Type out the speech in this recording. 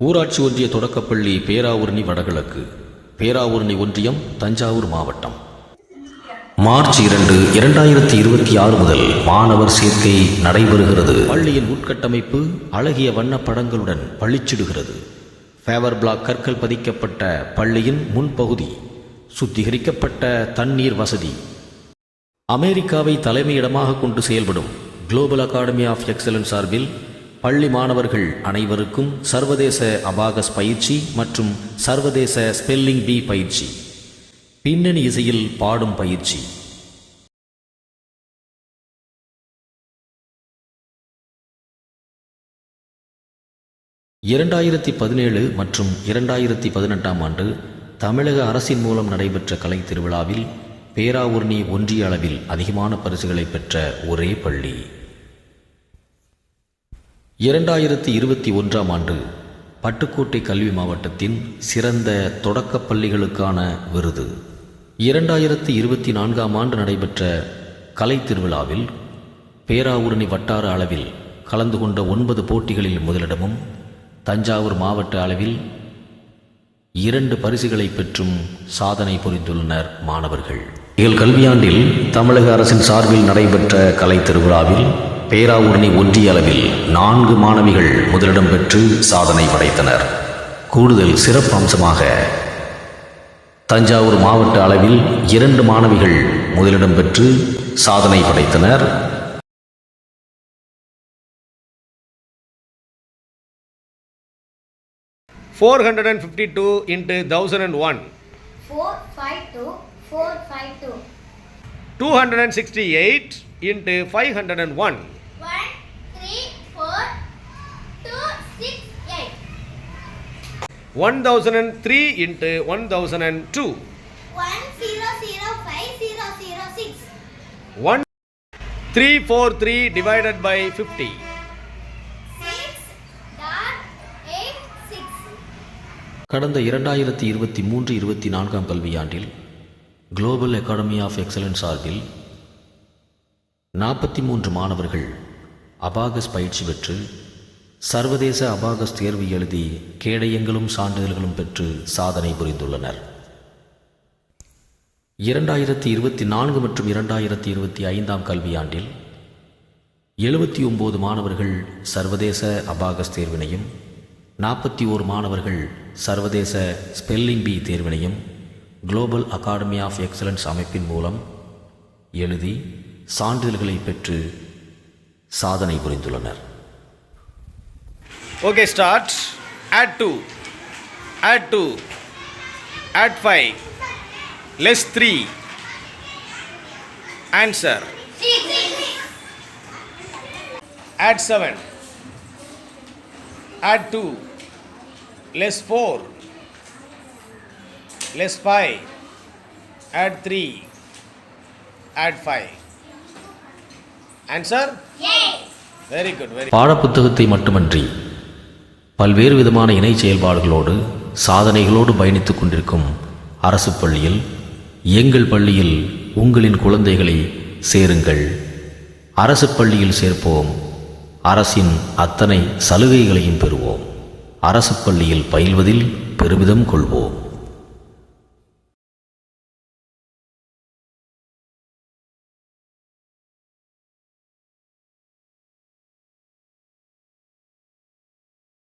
ஊராட்சி ஒன்றிய தொடக்கப்பள்ளி பேராவூரணி வடகிழக்கு, பேராவூரணி ஒன்றியம், தஞ்சாவூர் மாவட்டம். மார்ச் 2, 2026 முதல் மாணவர் சேர்க்கை நடைபெறுகிறது. பள்ளியின் உட்கட்டமைப்பு அழகிய வண்ணப்படங்களுடன் பளிச்சிடுகிறது. ஃபேவர் பிளாக் கற்கள் பதிக்கப்பட்ட பள்ளியின் முன்பகுதி, சுத்திகரிக்கப்பட்ட தண்ணீர் வசதி, அமெரிக்காவை தலைமையிடமாக கொண்டு செயல்படும் குளோபல் அகாடமி ஆஃப் எக்ஸலன்ஸ் சார்பில் பள்ளி மாணவர்கள் அனைவருக்கும் சர்வதேச அபாகஸ் பயிற்சி மற்றும் சர்வதேச ஸ்பெல்லிங் பீ பயிற்சி, பின்னணி இசையில் பாடும் பயிற்சி. (2017 மற்றும் 2018 ஆண்டு தமிழக அரசின் மூலம் நடைபெற்ற கலை திருவிழாவில் பேராவூரணி ஒன்றிய அளவில் அதிகமான பரிசுகளை பெற்ற ஒரே பள்ளி. 2021 ஆண்டு பட்டுக்கோட்டை கல்வி மாவட்டத்தின் சிறந்த தொடக்கப் பள்ளிகளுக்கான விருது. 2024 ஆண்டு நடைபெற்ற கலை திருவிழாவில் பேராவூரணி வட்டார அளவில் கலந்து கொண்ட 9 போட்டிகளில் முதலிடமும், தஞ்சாவூர் மாவட்ட அளவில் 2 பரிசுகளை பெற்றும் சாதனை புரிந்துள்ளனர் மாணவர்கள். கல்வியாண்டில் தமிழக அரசின் சார்பில் நடைபெற்ற கலை திருவிழாவில் பேராவூரணி ஒன்றிய அளவில் 4 மாணவிகள் முதலிடம் பெற்று சாதனை படைத்தனர். கூடுதல் சிறப்பு அம்சமாக தஞ்சாவூர் மாவட்ட அளவில் 2 மாணவிகள் முதலிடம் பெற்று சாதனை படைத்தனர். (452 into 1001) 452 452 268 into 501 1 3 4 2 6 8 1003 into 1002 1005006 1 343 divided by 50 6.86. கடந்த 2023-24 கல்வியாண்டில் குளோபல் அகாடமி ஆஃப் எக்ஸலன்ஸ் சார்பில் 43 மாணவர்கள் அபாகஸ் பயிற்சி பெற்று சர்வதேச அபாகஸ் தேர்வு எழுதி கேடயங்களும் சான்றிதழ்களும் பெற்று சாதனை புரிந்துள்ளனர். 2024 மற்றும் 2025 கல்வியாண்டில் 79 மாணவர்கள் சர்வதேச அபாகஸ் தேர்வினையும், 41 மாணவர்கள் சர்வதேச ஸ்பெல்லிங் பீ தேர்வினையும் குளோபல் அகாடமி ஆஃப் எக்ஸலன்ஸ் அமைப்பின் மூலம் எழுதி சான்றிதழ்களை பெற்று சாதனை புரிந்துள்ளனர். Okay, start. Add 2, add 2, add 5, less 3, answer. Add 7, add 2, less 4, less 5, add 3, add 5, answer. Very good, very good. பாடப்புத்தகத்தை மட்டுமன்றி பல்வேறு விதமான இணை செயல்பாடுகளோடு சாதனைகளோடு பயணித்துக் கொண்டிருக்கும் அரசு பள்ளியில் எங்கள் பள்ளியில் உங்களின் குழந்தைகளை சேருங்கள். அரசு பள்ளியில் சேர்ப்போம், அரசின் அத்தனை சலுகைகளையும் பெறுவோம். அரசு பள்ளியில் பயில்வதில் பெருமிதம் கொள்வோம்.